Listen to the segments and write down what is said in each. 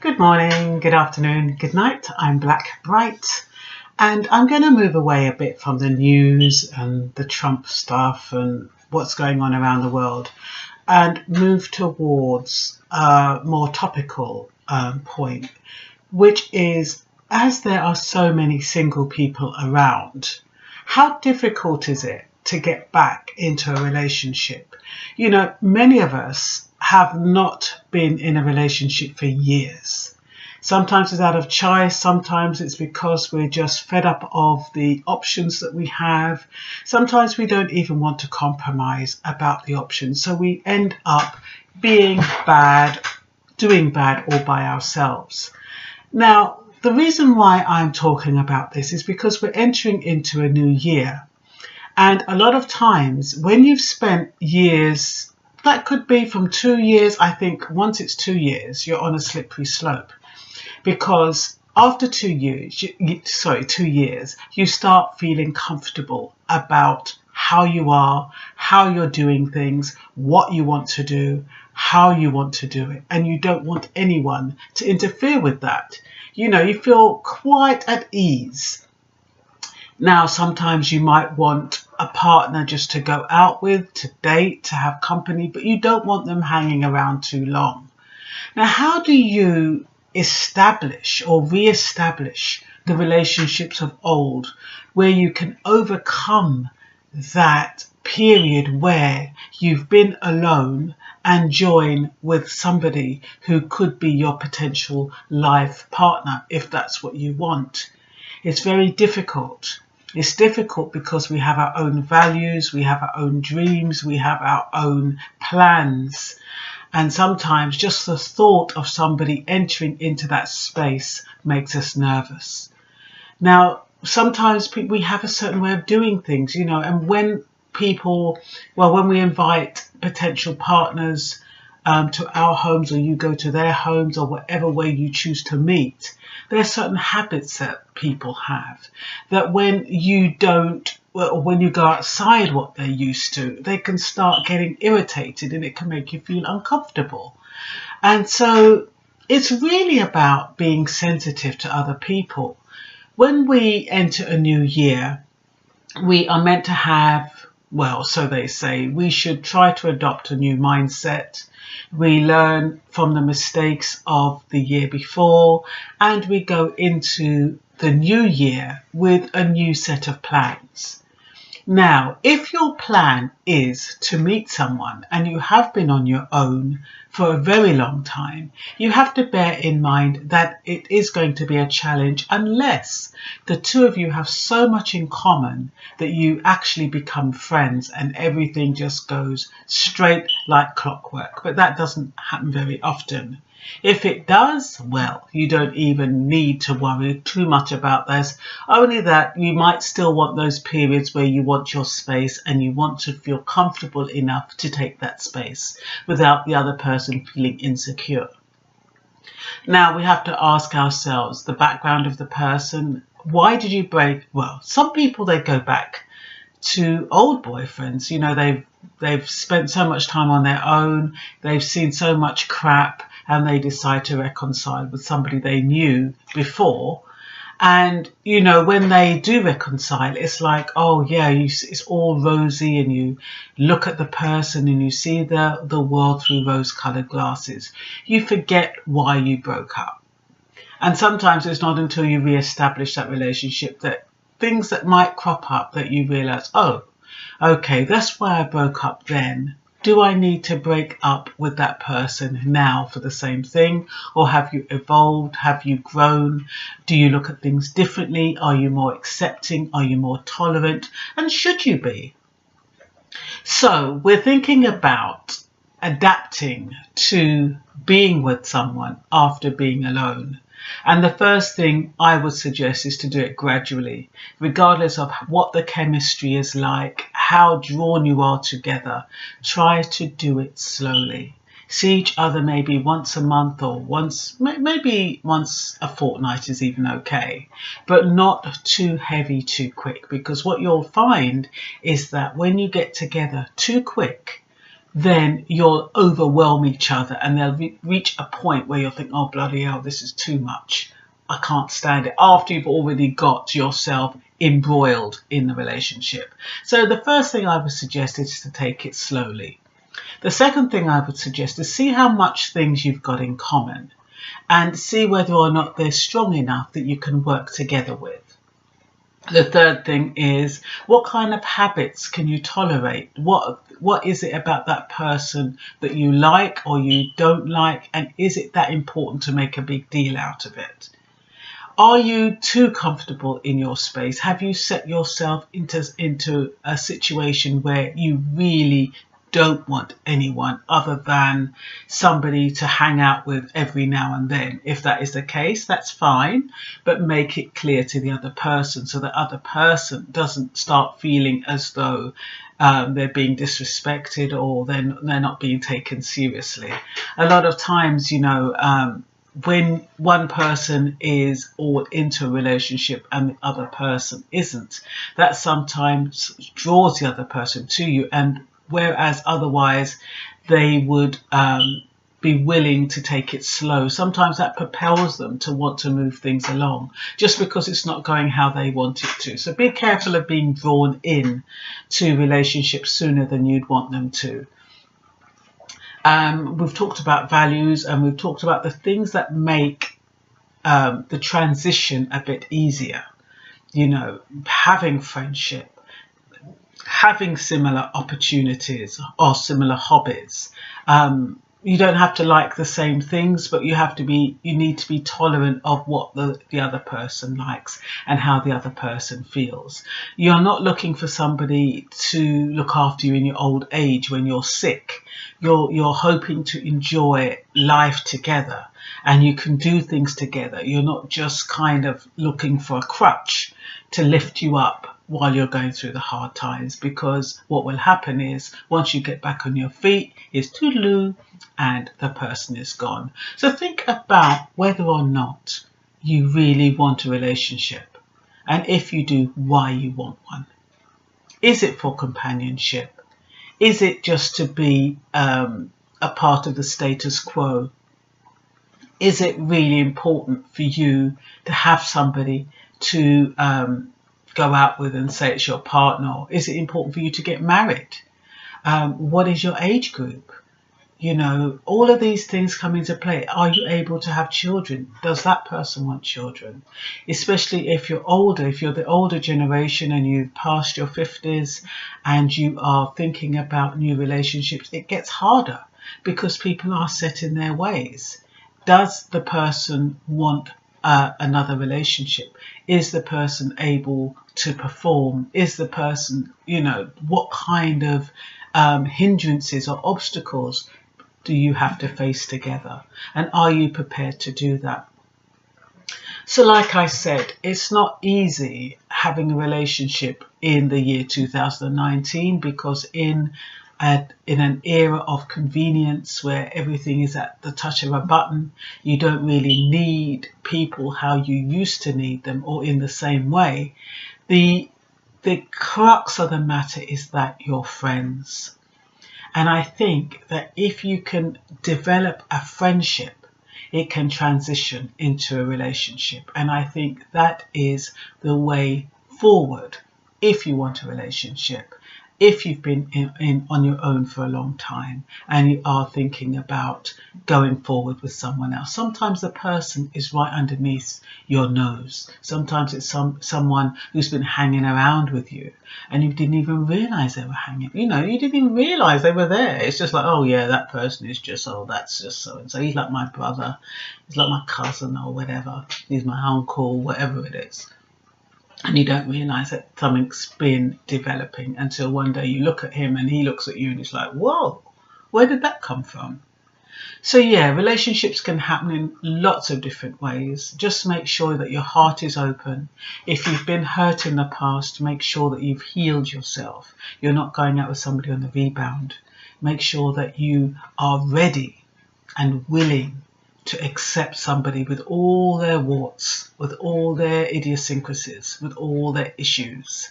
Good morning, good afternoon, good night. I'm Blackbright, and I'm going to move away a bit from the news and the Trump stuff and what's going on around the world and move towards a more topical point, which is, as there are so many single people around, how difficult is it to get back into a relationship? You know, many of us have not been in a relationship for years. Sometimes it's out of choice, sometimes it's because we're just fed up of the options that we have. Sometimes we don't even want to compromise about the options, so we end up being bad, doing bad all by ourselves. Now, the reason why I'm talking about this is because we're entering into a new year. And a lot of times when you've spent years, that could be from 2 years, I think once it's 2 years, you're on a slippery slope. Because after 2 years, you start feeling comfortable about how you are, how you're doing things, what you want to do, how you want to do it. And you don't want anyone to interfere with that. You know, you feel quite at ease. Now, sometimes you might want a partner just to go out with, to date, to have company, but you don't want them hanging around too long. Now, how do you establish or re-establish the relationships of old where you can overcome that period where you've been alone and join with somebody who could be your potential life partner if that's what you want? It's very difficult. It's difficult because we have our own values, we have our own dreams, we have our own plans. And sometimes just the thought of somebody entering into that space makes us nervous. Now, sometimes we have a certain way of doing things, you know, and when we invite potential partners to our homes, or you go to their homes, or whatever way you choose to meet, there are certain habits that people have that when you go outside what they're used to, they can start getting irritated and it can make you feel uncomfortable. And so it's really about being sensitive to other people. When we enter a new year, we are meant to have, well, so they say, we should try to adopt a new mindset. We learn from the mistakes of the year before, and we go into the new year with a new set of plans. Now, if your plan is to meet someone and you have been on your own for a very long time, you have to bear in mind that it is going to be a challenge unless the two of you have so much in common that you actually become friends and everything just goes straight like clockwork. But that doesn't happen very often. If it does, well, you don't even need to worry too much about this, only that you might still want those periods where you want your space and you want to feel comfortable enough to take that space without the other person feeling insecure. Now, we have to ask ourselves the background of the person. Why did you break? Well, some people, they go back to old boyfriends. You know, they've spent so much time on their own, they've seen so much crap, and they decide to reconcile with somebody they knew before. And, you know, when they do reconcile, it's like, oh yeah, it's all rosy, and you look at the person and you see the world through rose-coloured glasses. You forget why you broke up. And sometimes it's not until you re-establish that relationship that things that might crop up that you realise, oh, okay, that's why I broke up then. Do I need to break up with that person now for the same thing? Or have you evolved? Have you grown? Do you look at things differently? Are you more accepting? Are you more tolerant? And should you be? So we're thinking about adapting to being with someone after being alone. And the first thing I would suggest is to do it gradually, regardless of what the chemistry is like, how drawn you are together. Try to do it slowly. See each other maybe once a month, or maybe once a fortnight is even okay, but not too heavy too quick, because what you'll find is that when you get together too quick, then you'll overwhelm each other, and they'll reach a point where you'll think, oh bloody hell, this is too much, I can't stand it, after you've already got yourself embroiled in the relationship. So the first thing I would suggest is to take it slowly. The second thing I would suggest is see how much things you've got in common and see whether or not they're strong enough that you can work together with. The third thing is, what kind of habits can you tolerate? What is it about that person that you like or you don't like? And is it that important to make a big deal out of it? Are you too comfortable in your space? Have you set yourself into a situation where you really don't want anyone other than somebody to hang out with every now and then? If that is the case, that's fine, but make it clear to the other person so the other person doesn't start feeling as though they're being disrespected or they're not being taken seriously. A lot of times, when one person is all into a relationship and the other person isn't, that sometimes draws the other person to you, and whereas otherwise they would be willing to take it slow, sometimes that propels them to want to move things along just because it's not going how they want it to. So be careful of being drawn in to relationships sooner than you'd want them to. We've talked about values, and we've talked about the things that make the transition a bit easier. Having friendship, having similar opportunities or similar hobbies. You don't have to like the same things, but you need to be tolerant of what the other person likes and how the other person feels. You're not looking for somebody to look after you in your old age when you're sick. You're hoping to enjoy life together, and you can do things together. You're not just kind of looking for a crutch to lift you up while you're going through the hard times, because what will happen is once you get back on your feet, it's toodaloo and the person is gone. So think about whether or not you really want a relationship, and if you do, why you want one. Is it for companionship? Is it just to be a part of the status quo? Is it really important for you to have somebody to go out with and say it's your partner? Is it important for you to get married? What is your age group? All of these things come into play. Are you able to have children? Does that person want children? Especially if you're older, if you're the older generation and you've passed your 50s and you are thinking about new relationships, it gets harder because people are set in their ways. Does the person want another relationship? Is the person able to perform? Is the person, what kind of hindrances or obstacles do you have to face together? And are you prepared to do that? So like I said, it's not easy having a relationship in the year 2019, because in an era of convenience where everything is at the touch of a button, you don't really need people how you used to need them or in the same way. The crux of the matter is that you're friends. And I think that if you can develop a friendship, it can transition into a relationship. And I think that is the way forward if you want a relationship. If you've been on your own for a long time and you are thinking about going forward with someone else, sometimes the person is right underneath your nose. Sometimes it's someone who's been hanging around with you and you didn't even realise they were hanging. You didn't even realise they were there. It's just like, oh yeah, that person is just, that's just so and so. He's like my brother, he's like my cousin or whatever. He's my uncle, whatever it is. And you don't realise that something's been developing until one day you look at him and he looks at you and it's like, whoa, where did that come from? So yeah, relationships can happen in lots of different ways. Just make sure that your heart is open. If you've been hurt in the past, make sure that you've healed yourself. You're not going out with somebody on the rebound. Make sure that you are ready and willing to accept somebody with all their warts, with all their idiosyncrasies, with all their issues.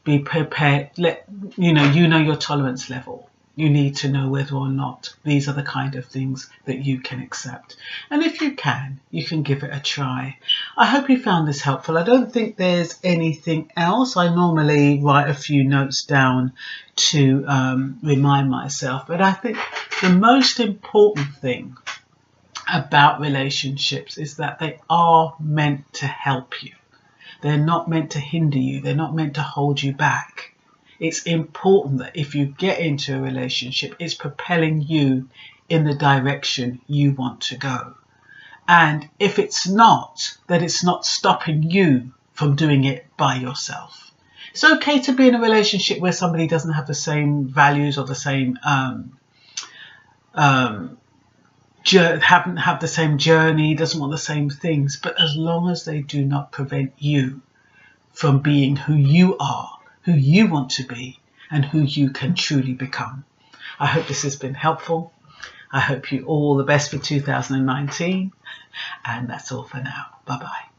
Be prepared. You know your tolerance level. You need to know whether or not these are the kind of things that you can accept. And if you can give it a try. I hope you found this helpful. I don't think there's anything else. I normally write a few notes down to remind myself. But I think the most important thing about relationships is that they are meant to help you. They're not meant to hinder you. They're not meant to hold you back. It's important that if you get into a relationship, it's propelling you in the direction you want to go. And if it's not, that it's not stopping you from doing it by yourself. It's okay to be in a relationship where somebody doesn't have the same values or the same haven't had the same journey, doesn't want the same things, but as long as they do not prevent you from being who you are, who you want to be, and who you can truly become. I hope this has been helpful. I hope you all the best for 2019, and that's all for now. Bye bye.